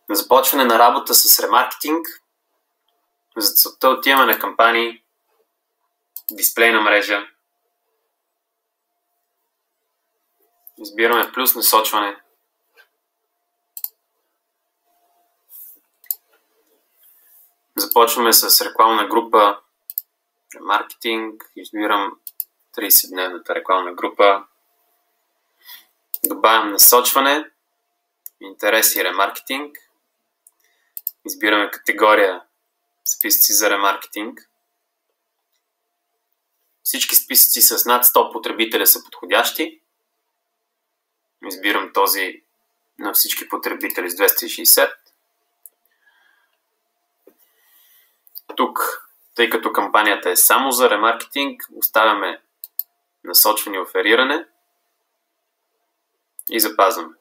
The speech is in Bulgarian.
На започване на работа с ремаркетинг. За целта отиваме на кампании, дисплейна мрежа, избираме плюс насочване, започваме с рекламна група, ремаркетинг, избирам 30-дневната рекламна група, добавям насочване, интерес и ремаркетинг, избираме категория списъци за ремаркетинг. Всички списъци с над 100 потребителя са подходящи. Избирам този на всички потребители с 260. Тук, тъй като кампанията е само за ремаркетинг, оставяме насочване и офериране и запазваме.